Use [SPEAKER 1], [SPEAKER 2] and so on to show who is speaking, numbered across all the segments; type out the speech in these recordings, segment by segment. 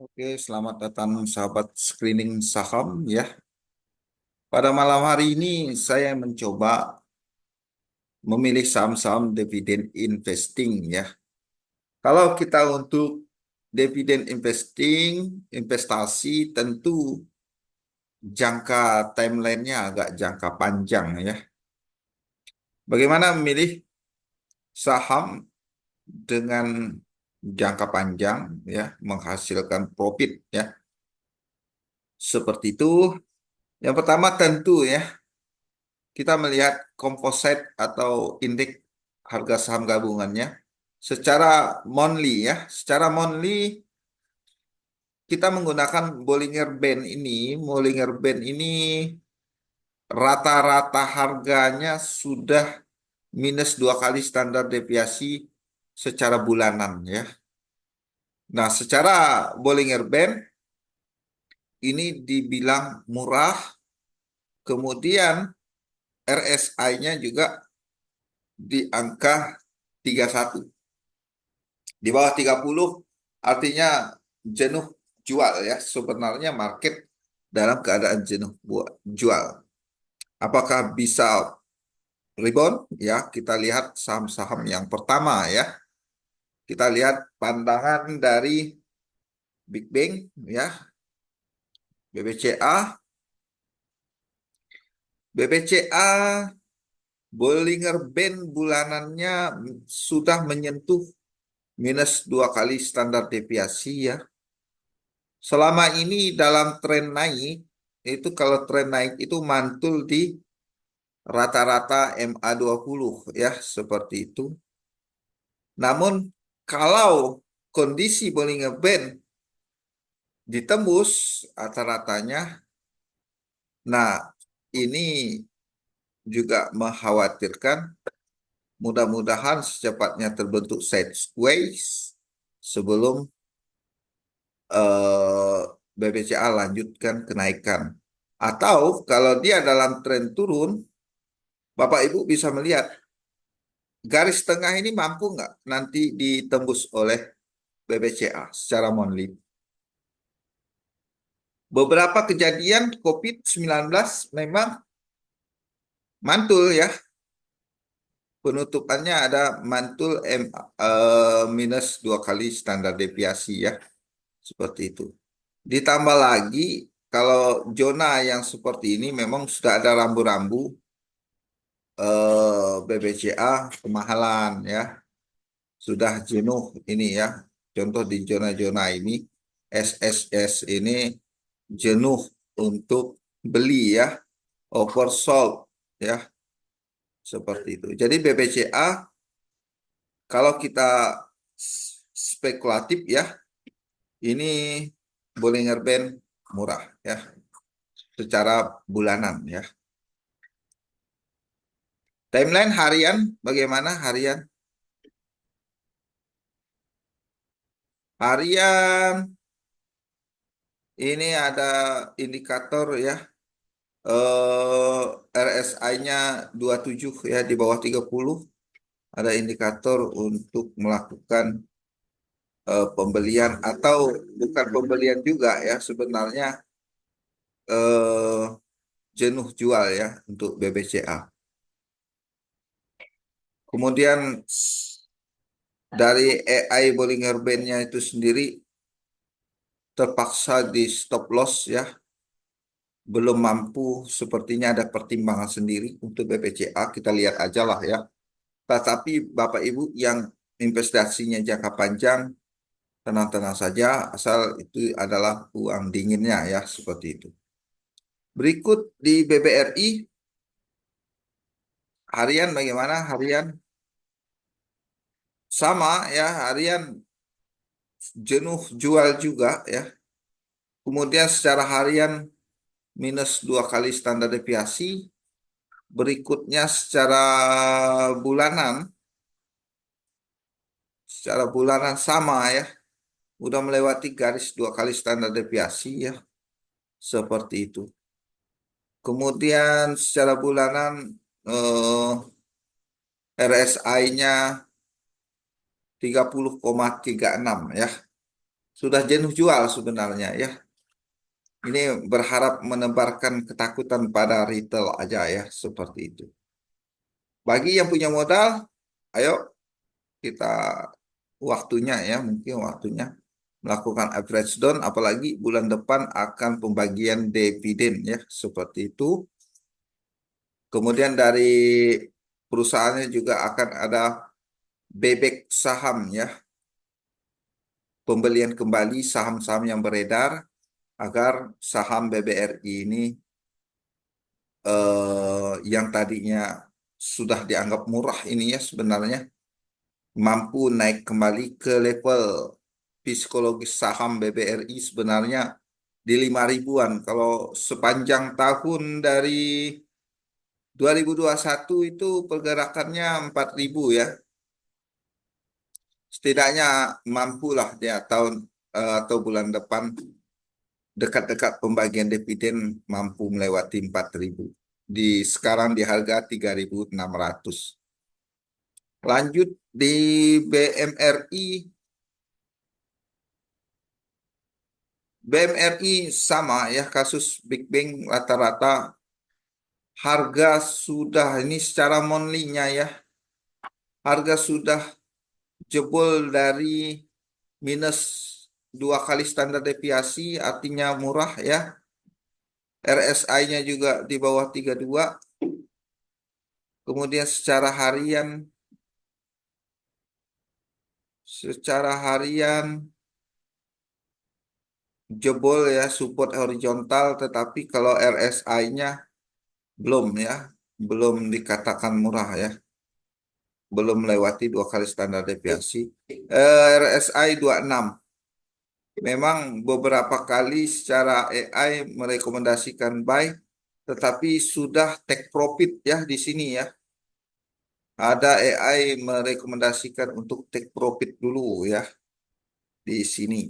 [SPEAKER 1] Oke, selamat datang sahabat screening saham ya. Pada malam hari ini saya mencoba memilih saham-saham dividen investing ya. Kalau kita untuk dividen investing, investasi tentu jangka timelinenya agak jangka panjang ya. Bagaimana memilih saham dengan jangka panjang ya, menghasilkan profit ya. Seperti itu. Yang pertama tentu ya, kita melihat composite atau indeks harga saham gabungannya secara monthly ya. Secara monthly kita menggunakan Bollinger Band ini. Bollinger Band ini rata-rata harganya sudah minus dua kali standar deviasi secara bulanan ya. Nah, secara Bollinger Band ini dibilang murah, kemudian RSI-nya juga di angka 31. Di bawah 30 artinya jenuh jual ya. Sebenarnya market dalam keadaan jenuh jual. Apakah bisa rebound? Ya, kita lihat saham-saham yang pertama ya. Kita lihat pandangan dari Big Bang ya, BBCA. BBCA Bollinger Band bulanannya sudah menyentuh minus dua kali standar deviasi ya. Selama ini dalam tren naik, itu kalau tren naik itu mantul di rata-rata MA20 ya, seperti itu. Namun kalau kondisi Bollinger Band ditembus rata-ratanya, nah ini juga mengkhawatirkan mudah-mudahan secepatnya terbentuk sideways sebelum eh, BBCA lanjutkan kenaikan. Atau kalau dia dalam tren turun, Bapak Ibu bisa melihat garis tengah ini mampu nggak nanti ditembus oleh BBCA secara monthly. Beberapa kejadian COVID-19 memang mantul ya. Penutupannya ada mantul minus dua kali standar deviasi ya. Seperti itu. Ditambah lagi kalau zona yang seperti ini memang sudah ada rambu-rambu BBCA kemahalan ya. Sudah jenuh ini ya. Contoh di zona-zona ini SSS ini jenuh untuk beli ya, oversold ya, seperti itu. Jadi BBCA kalau kita spekulatif ya, ini Bollinger Band murah ya, secara bulanan ya. Timeline harian bagaimana harian? Harian ini ada indikator ya, RSI-nya 27 ya, di bawah 30 ada indikator untuk melakukan pembelian atau bukan pembelian juga ya, sebenarnya eh, jenuh jual ya untuk BBCA. Kemudian dari AI Bollinger Band-nya itu sendiri terpaksa di stop loss ya, belum mampu, sepertinya ada pertimbangan sendiri untuk BBCA, kita lihat aja lah ya. Tetapi Bapak Ibu yang investasinya jangka panjang, tenang-tenang saja, asal itu adalah uang dinginnya ya, seperti itu. Berikut di BBRI, harian bagaimana harian? Sama ya, harian jenuh jual juga ya. Kemudian secara harian minus dua kali standar deviasi. Berikutnya secara bulanan sama ya. Udah melewati garis dua kali standar deviasi ya. Seperti itu. Kemudian secara bulanan RSI-nya 30,36 ya. sudah jenuh jual sebenarnya ya. Ini berharap menebarkan ketakutan pada retail aja ya, seperti itu. Bagi yang punya modal, ayo kita waktunya ya, mungkin waktunya melakukan average down, apalagi bulan depan akan pembagian dividen ya, seperti itu. Kemudian dari perusahaannya juga akan ada buyback saham ya, pembelian kembali saham-saham yang beredar agar saham BBRI ini yang tadinya sudah dianggap murah ini ya sebenarnya mampu naik kembali ke level psikologis saham BBRI sebenarnya di 5 ribuan. Kalau sepanjang tahun dari 2021 itu pergerakannya 4.000 ya. Setidaknya mampulah dia tahun atau bulan depan dekat-dekat pembagian dividen mampu melewati 4.000. Di sekarang di harga 3.600. Lanjut di BMRI. BMRI sama ya kasus Big Bang rata-rata harga sudah ini secara monthly-nya ya. Harga sudah jebol dari minus 2 kali standar deviasi artinya murah ya. RSI-nya juga di bawah 32. Kemudian secara harian jebol ya support horizontal tetapi kalau RSI-nya belum ya, belum dikatakan murah ya, belum melewati 2 kali standar deviasi. RSI 26. Memang beberapa kali secara AI merekomendasikan buy, tetapi sudah take profit ya di sini ya. Ada AI merekomendasikan untuk take profit dulu ya di sini.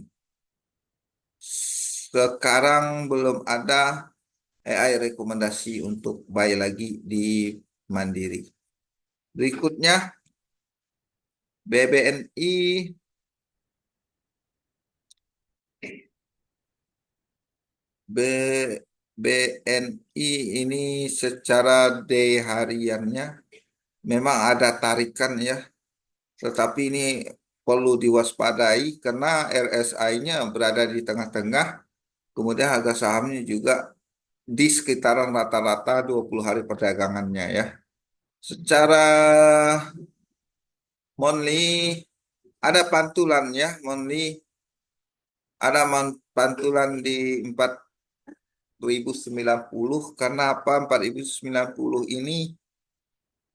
[SPEAKER 1] Sekarang belum ada AI rekomendasi untuk buy lagi di Mandiri. Berikutnya BBNI. B, BNI ini secara day hariannya memang ada tarikan ya, tetapi ini perlu diwaspadai karena RSI-nya berada di tengah-tengah, kemudian harga sahamnya juga di sekitaran rata-rata 20 hari perdagangannya ya. Secara monthly ada pantulan ya, monthly ada pantulan di 4.090 karena apa? 4.090 ini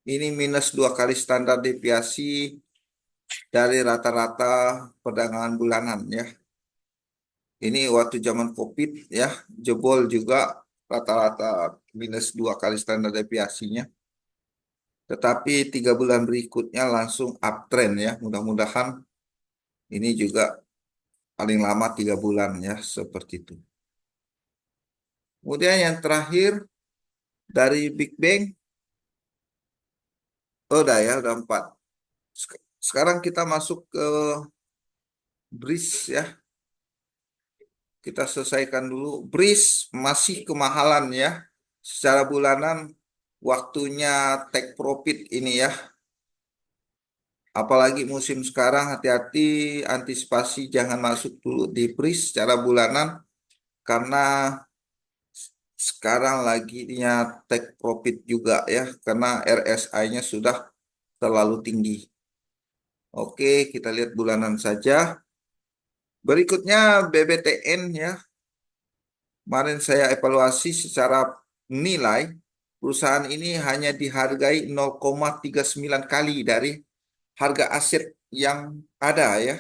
[SPEAKER 1] minus 2 kali standar deviasi dari rata-rata perdagangan bulanan ya. Ini waktu zaman COVID ya, jebol juga rata-rata minus 2 kali standar deviasinya. Tetapi 3 bulan berikutnya langsung uptrend ya. Mudah-mudahan ini juga paling lama 3 bulan ya, seperti itu. Kemudian yang terakhir dari Big Bang, oh udah ya, udah 4. Sekarang kita masuk ke BRIS ya. Kita selesaikan dulu. BRIS masih kemahalan ya. Secara bulanan waktunya take profit ini ya. Apalagi musim sekarang hati-hati antisipasi jangan masuk dulu di BRIS secara bulanan karena sekarang lagi dia take profit juga ya karena RSI-nya sudah terlalu tinggi. Oke, kita lihat bulanan saja. Berikutnya BBTN ya. Kemarin saya evaluasi secara nilai perusahaan ini hanya dihargai 0,39 kali dari harga aset yang ada ya.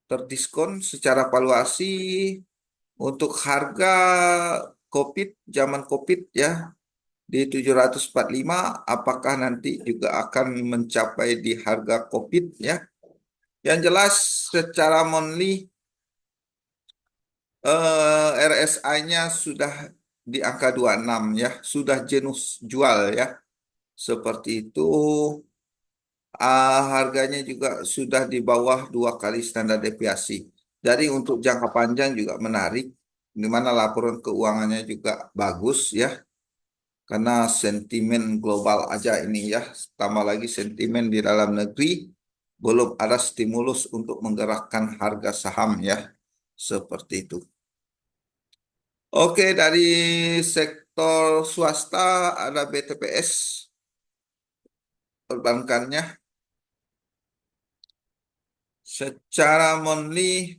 [SPEAKER 1] Terdiskon secara valuasi untuk harga COVID zaman COVID ya di 745 apakah nanti juga akan mencapai di harga COVID ya. Yang jelas secara monthly RSI-nya sudah di angka 26 ya, sudah jenuh jual ya. Seperti itu. Harganya juga sudah di bawah 2 kali standar deviasi. Jadi untuk jangka panjang juga menarik, di mana laporan keuangannya juga bagus ya, karena sentimen global aja ini ya, tambah lagi sentimen di dalam negeri, belum ada stimulus untuk menggerakkan harga saham ya, seperti itu. Oke, dari sektor swasta ada BTPS perbankannya. Secara monthly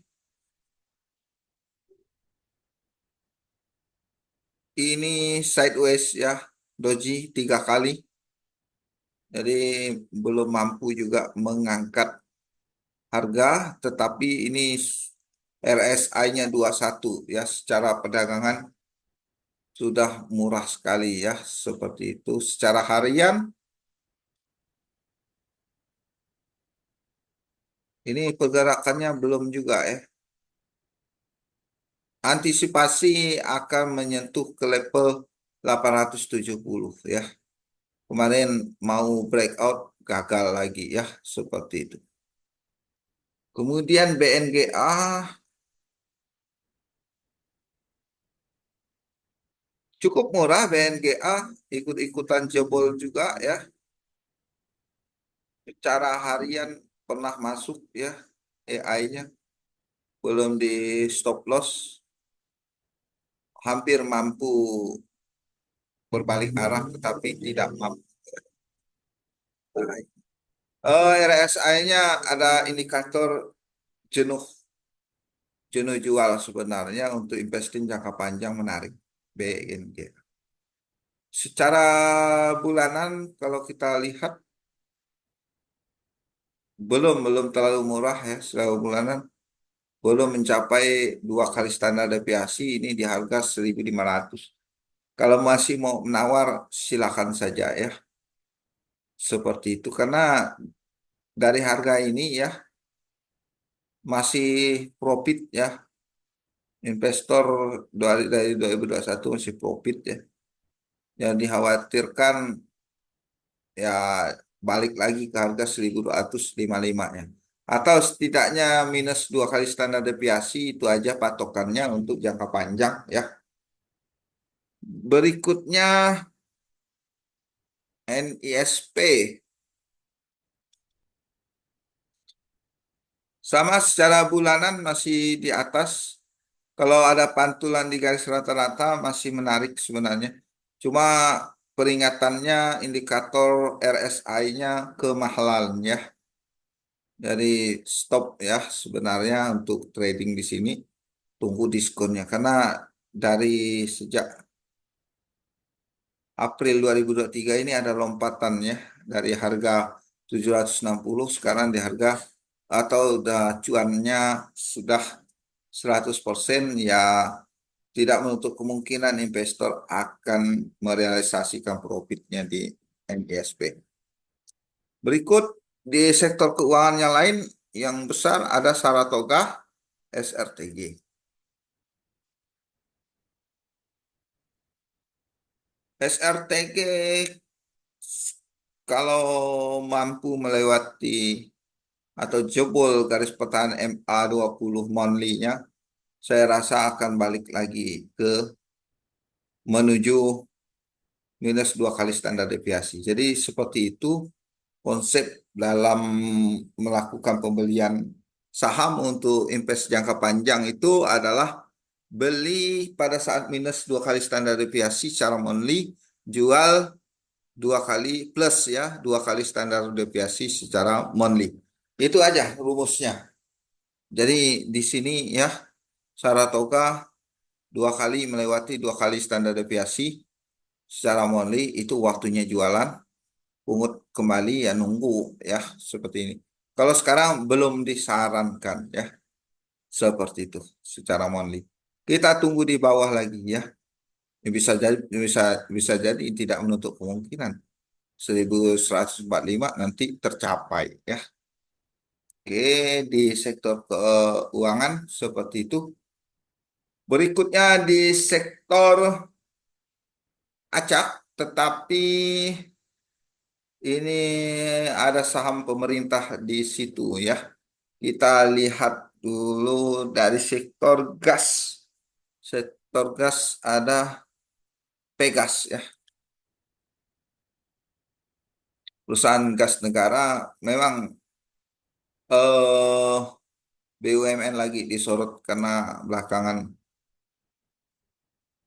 [SPEAKER 1] ini sideways ya, doji 3 kali. Jadi belum mampu juga mengangkat harga, tetapi ini RSI-nya 21 ya, secara perdagangan sudah murah sekali ya, seperti itu. Secara harian ini pergerakannya belum juga ya. Antisipasi akan menyentuh ke level 870 ya. Kemarin mau breakout gagal lagi ya, seperti itu. Kemudian BNGA cukup murah, BNGA ikut-ikutan jebol juga ya. Secara harian pernah masuk ya, AI-nya belum di stop loss, hampir mampu berbalik arah tetapi tidak mampu. RSI-nya ada indikator jenuh jenuh jual, sebenarnya untuk investing jangka panjang menarik BNG. Secara bulanan kalau kita lihat belum terlalu murah ya, secara bulanan belum mencapai 2 kali standar deviasi, ini di harga 1.500. Kalau masih mau menawar silakan saja ya, seperti itu, karena dari harga ini ya masih profit ya, investor dari 2021 masih profit ya. Yang dikhawatirkan ya balik lagi ke harga 1.255 ya. Atau setidaknya minus 2 kali standar deviasi, itu aja patokannya untuk jangka panjang ya. Berikutnya NISP. Sama secara bulanan masih di atas. Kalau ada pantulan di garis rata-rata masih menarik sebenarnya. Cuma peringatannya indikator RSI-nya kemahalan ya. Jadi stop ya sebenarnya untuk trading di sini. Tunggu diskonnya. Karena dari sejak April 2023 ini ada lompatan ya. Dari harga 760 sekarang di harga, atau udah cuannya sudah 100%, ya tidak menutup kemungkinan investor akan merealisasikan profitnya di NISP. Berikut di sektor keuangan yang lain yang besar ada Saratoga SRTG. SRTG kalau mampu melewati atau jebol garis pertahanan MA20 monthly-nya, saya rasa akan balik lagi ke menuju minus 2 kali standar deviasi. Jadi seperti itu konsep dalam melakukan pembelian saham untuk invest jangka panjang, itu adalah beli pada saat minus 2 kali standar deviasi secara monthly, jual 2 kali plus ya, 2 kali standar deviasi secara monthly. Itu aja rumusnya. Jadi di sini ya, Saratoga 2 kali melewati 2 kali standar deviasi secara monthly, itu waktunya jualan. Pungut kembali ya nunggu ya, seperti ini. Kalau sekarang belum disarankan ya, seperti itu secara monthly. Kita tunggu di bawah lagi ya. Bisa jadi bisa jadi tidak menutup kemungkinan 1.145 nanti tercapai ya. Oke, di sektor keuangan seperti itu. Berikutnya di sektor acak, tetapi Ini ada saham pemerintah di situ ya. Kita lihat dulu dari sektor gas. Sektor gas ada Pegas ya. Perusahaan gas negara memang eh, BUMN lagi disorot karena belakangan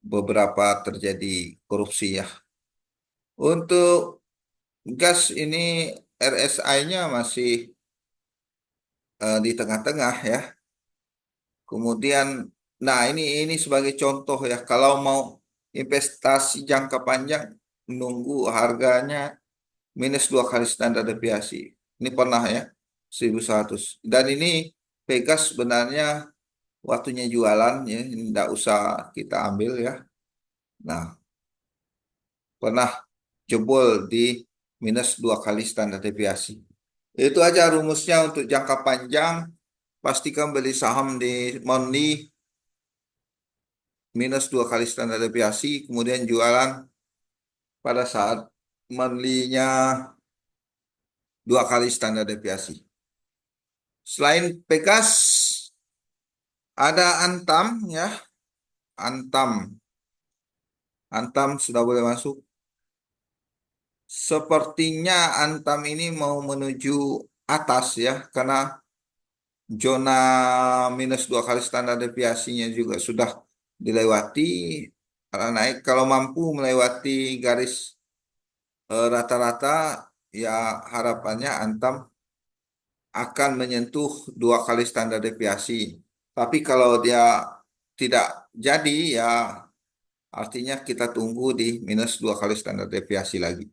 [SPEAKER 1] beberapa terjadi korupsi ya. Untuk gas ini RSI-nya masih di tengah-tengah ya. Kemudian, nah ini sebagai contoh ya, kalau mau investasi jangka panjang, nunggu harganya minus 2 kali standar deviasi. Ini pernah ya, 1.100. Dan ini Pegas sebenarnya waktunya jualan ya, tidak usah kita ambil ya. Nah, pernah jebol di minus 2 kali standar deviasi. Itu aja rumusnya untuk jangka panjang. Pastikan beli saham di Mondi minus 2 kali standar deviasi, kemudian jualan pada saat monthly-nya 2 kali standar deviasi. Selain Pegas, ada Antam ya. Antam. Antam sudah boleh masuk. Sepertinya Antam ini mau menuju atas ya, karena zona minus 2 kali standar deviasinya juga sudah dilewati. Kalau naik, kalau mampu melewati garis rata-rata, ya harapannya Antam akan menyentuh 2 kali standar deviasi. Tapi kalau dia tidak jadi, ya artinya kita tunggu di minus 2 kali standar deviasi lagi.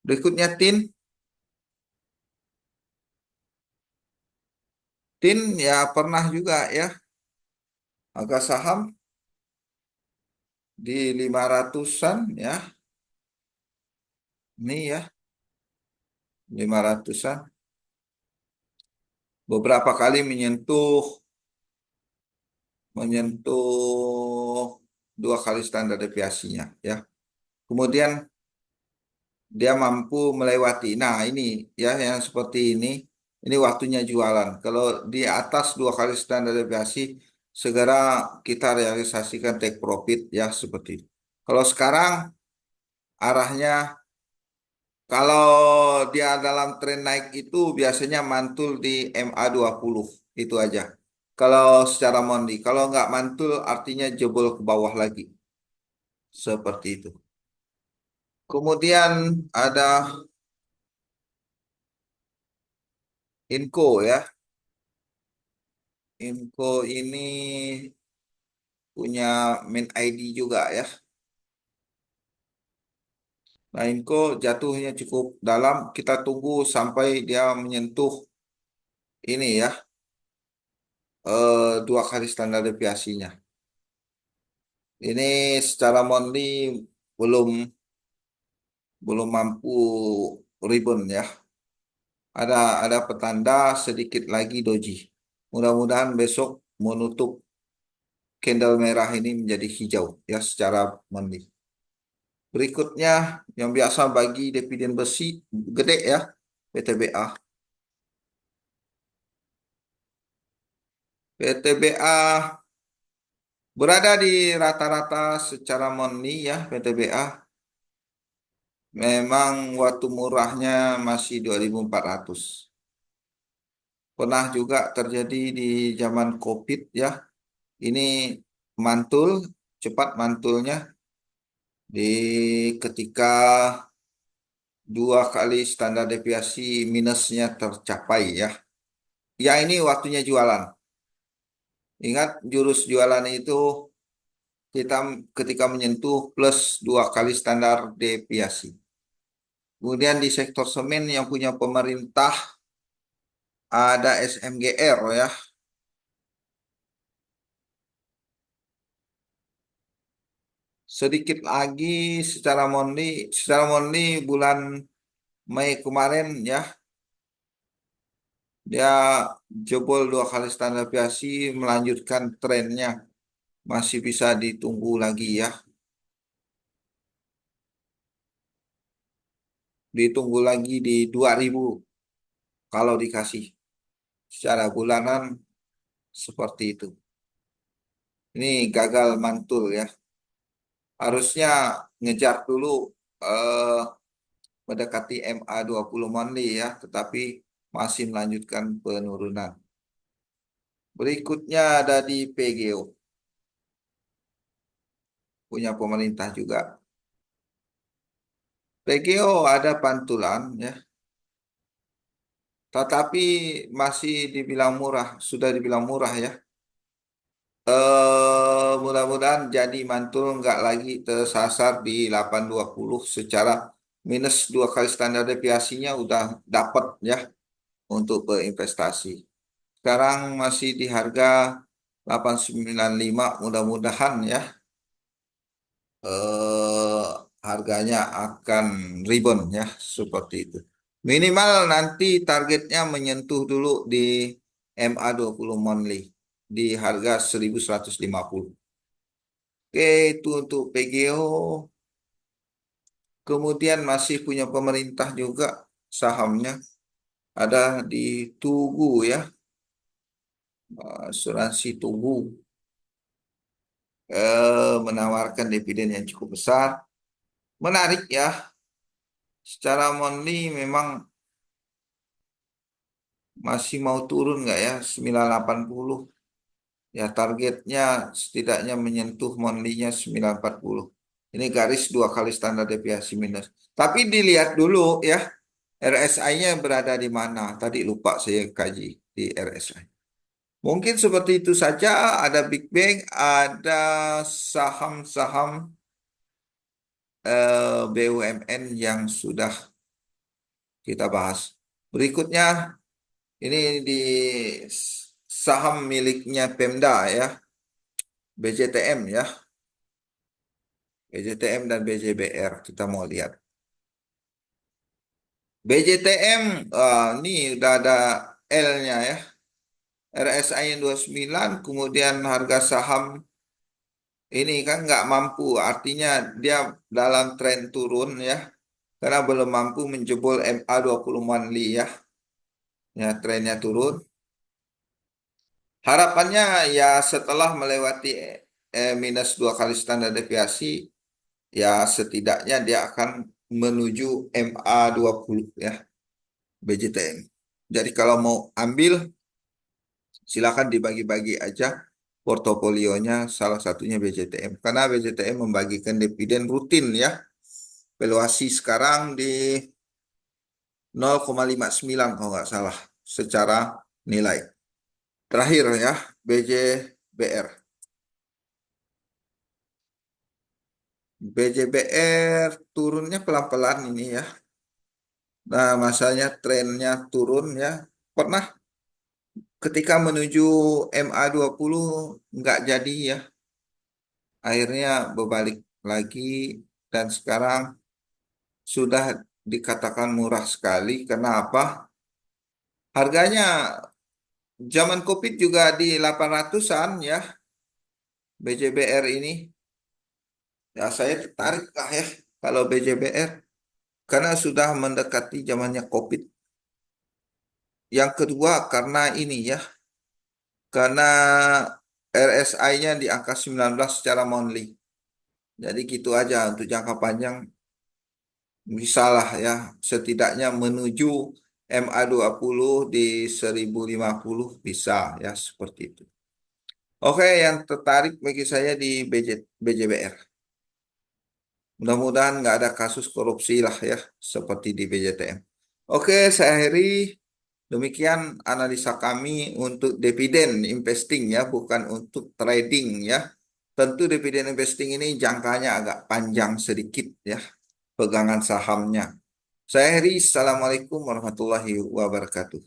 [SPEAKER 1] Berikutnya TIN. TIN ya pernah juga ya, harga saham di 500-an ya. Ini ya, 500-an. Beberapa kali menyentuh menyentuh 2 kali standar deviasinya ya. Kemudian dia mampu melewati. Nah, ini ya yang seperti ini waktunya jualan. Kalau di atas 2 kali standar deviasi, segera kita realisasikan take profit ya seperti itu. Kalau sekarang arahnya, kalau dia dalam tren naik itu biasanya mantul di MA20 itu aja. Kalau secara mondi, kalau nggak mantul artinya jebol ke bawah lagi seperti itu. Kemudian ada Inco ya. Inco ini punya main ID juga ya. Nah, Inco jatuhnya cukup dalam. Kita tunggu sampai dia menyentuh ini ya, 2 kali standar deviasinya. Ini secara monthly belum belum mampu rebound ya. Ada petanda sedikit lagi doji. Mudah-mudahan besok menutup candle merah ini menjadi hijau ya secara monthly. Berikutnya yang biasa bagi dividen besi gede ya, PTBA. PTBA berada di rata-rata secara monthly ya, PTBA. Memang waktu murahnya masih 2.400. Pernah juga terjadi di zaman COVID ya. Ini mantul, cepat mantulnya di ketika 2 kali standar deviasi minusnya tercapai ya. Ya ini waktunya jualan. Ingat jurus jualan itu kita ketika menyentuh plus 2 kali standar deviasi. Kemudian di sektor semen yang punya pemerintah ada SMGR ya. Sedikit lagi secara monthly bulan Mei kemarin ya, dia jebol 2 kali standar deviasi melanjutkan trennya. Masih bisa ditunggu lagi ya. ditunggu lagi di 2.000 kalau dikasih secara bulanan seperti itu. Ini gagal mantul ya. Harusnya ngejar dulu eh, mendekati MA 20 monthly ya, tetapi masih melanjutkan penurunan. Berikutnya ada di PGO, punya pemerintah juga. PGO ada pantulan ya, tetapi masih dibilang murah, sudah dibilang murah ya. Mudah-mudahan jadi mantul nggak lagi tersasar di 820 secara minus 2 kali standar deviasinya udah dapat ya untuk berinvestasi. Sekarang masih di harga 895, mudah-mudahan ya eh, harganya akan rebound ya seperti itu. Minimal nanti targetnya menyentuh dulu di MA 20 monthly di harga 1150. Oke, itu untuk PGO. Kemudian masih punya pemerintah juga sahamnya ada di Tugu ya, asuransi Tugu menawarkan dividen yang cukup besar. Menarik ya, secara monthly memang masih mau turun nggak ya 980. Ya targetnya setidaknya menyentuh monthly-nya 940. Ini garis 2 kali standar deviasi minus. Tapi dilihat dulu ya RSI-nya berada di mana. Tadi lupa saya kaji di RSI. Mungkin seperti itu saja. Ada Big Bang, ada saham-saham BUMN yang sudah kita bahas. Berikutnya ini di saham miliknya Pemda ya, BJTM ya, BJTM dan BJBR. Kita mau lihat. BJTM, ini udah ada L-nya ya. RSI yang 29, kemudian harga saham ini kan nggak mampu. Artinya dia dalam tren turun ya. Karena belum mampu menjebol MA 20 monthly ya. Ya, trennya turun. Harapannya ya setelah melewati minus 2 kali standar deviasi, ya setidaknya dia akan menuju MA 20 ya, BJTM. Jadi kalau mau ambil, silakan dibagi-bagi aja portofolionya, salah satunya BJTM. Karena BJTM membagikan dividen rutin ya. Valuasi sekarang di 0,59 kalau nggak salah secara nilai. Terakhir ya, BJBR. BJBR turunnya pelan-pelan ini ya. Nah, masanya trennya turun ya. Pernah ketika menuju MA 20 nggak jadi ya. Akhirnya berbalik lagi dan sekarang sudah dikatakan murah sekali. Kenapa? Harganya zaman COVID juga di 800-an ya, BJBR ini. Ya saya tertarik lah ya kalau BJBR karena sudah mendekati zamannya COVID. Yang kedua karena ini ya, karena RSI-nya di angka 19 secara monthly. Jadi gitu aja untuk jangka panjang bisalah ya setidaknya menuju MA 20 di 1050 bisa ya seperti itu. Oke, yang tertarik bagi saya di BJBR. Mudah-mudahan nggak ada kasus korupsi lah ya seperti di BJTM. Oke, saya akhiri. Demikian analisa kami untuk dividen investing ya, bukan untuk trading ya. Tentu dividen investing ini jangkanya agak panjang sedikit ya, pegangan sahamnya. Saya Heri, Assalamualaikum warahmatullahi wabarakatuh.